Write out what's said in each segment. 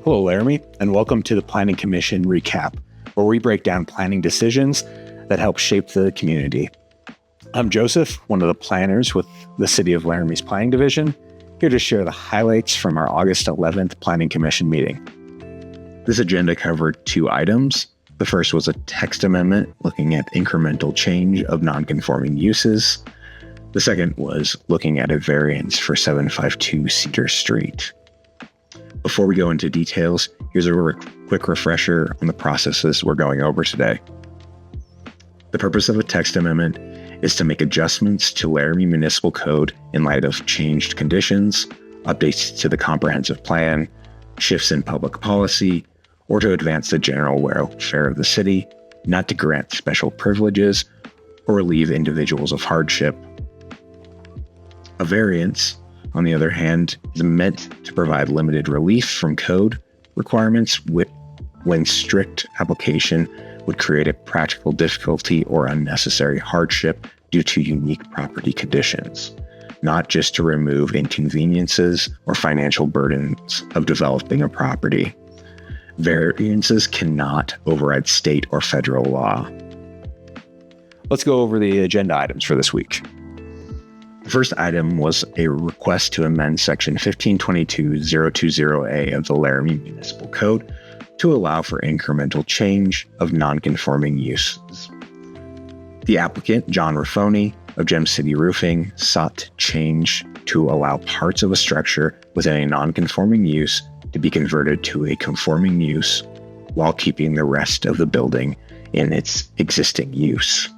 Hello, Laramie, and welcome to the Planning Commission Recap, where we break down planning decisions that help shape the community. I'm Joseph, one of the planners with the City of Laramie's Planning Division, here to share the highlights from our August 11th Planning Commission meeting. This agenda covered two items. The first was a text amendment looking at incremental change of non-conforming uses. The second was looking at a variance for 752 Cedar Street. Before we go into details, here's a quick refresher on the processes we're going over today. The purpose of a text amendment is to make adjustments to Laramie Municipal Code in light of changed conditions, updates to the comprehensive plan, shifts in public policy, or to advance the general welfare of the city, not to grant special privileges or relieve individuals of hardship. A variance, on the other hand, is meant to provide limited relief from code requirements when strict application would create a practical difficulty or unnecessary hardship due to unique property conditions, not just to remove inconveniences or financial burdens of developing a property. Variances cannot override state or federal law. Let's go over the agenda items for this week. The first item was a request to amend Section 152.020A of the Laramie Municipal Code to allow for incremental change of non-conforming uses. The applicant, John Raffoni of Gem City Roofing, sought change to allow parts of a structure within a non-conforming use to be converted to a conforming use while keeping the rest of the building in its existing use.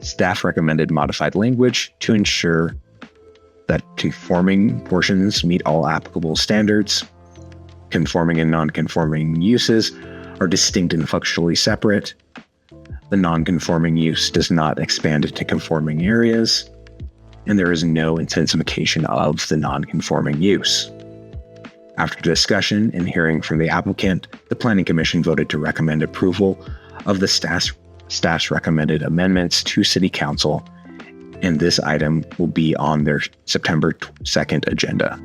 Staff recommended modified language to ensure that conforming portions meet all applicable standards. Conforming and non-conforming uses are distinct and functionally separate. The non-conforming use does not expand into conforming areas, and there is no intensification of the non-conforming use. After discussion and hearing from the applicant, the Planning Commission voted to recommend approval of the staff's recommended amendments to City Council, and this item will be on their September 2nd agenda.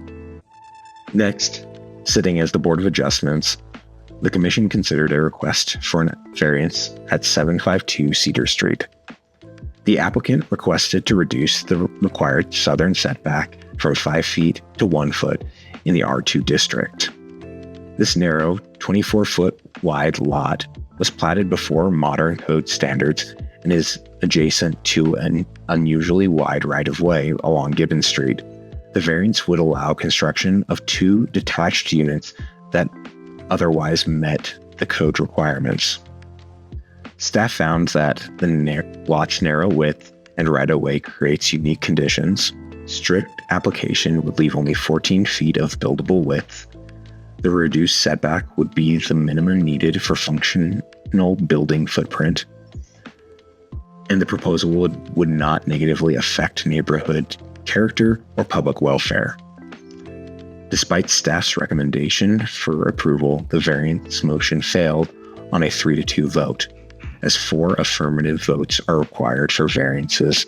Next, sitting as the Board of Adjustments, the Commission considered a request for a variance at 752 Cedar Street. The applicant requested to reduce the required southern setback from 5 feet to 1 foot in the R2 district. This narrow 24-foot wide lot was platted before modern code standards and is adjacent to an unusually wide right-of-way along Gibbon Street. The variance would allow construction of 2 detached units that otherwise met the code requirements. Staff found that the lot's narrow width and right-of-way creates unique conditions. Strict application would leave only 14 feet of buildable width. The reduced setback would be the minimum needed for functional building footprint, and the proposal would not negatively affect neighborhood character or public welfare. Despite staff's recommendation for approval, the variance motion failed on a 3-2 vote, as 4 affirmative votes are required for variances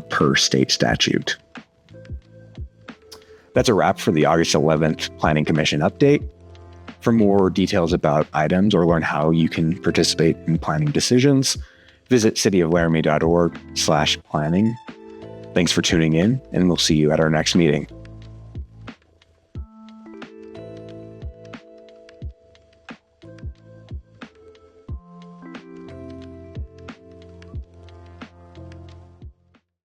per state statute. That's a wrap for the August 11th Planning Commission update. For more details about items or learn how you can participate in planning decisions, visit cityoflaramie.org/planning. Thanks for tuning in, and we'll see you at our next meeting.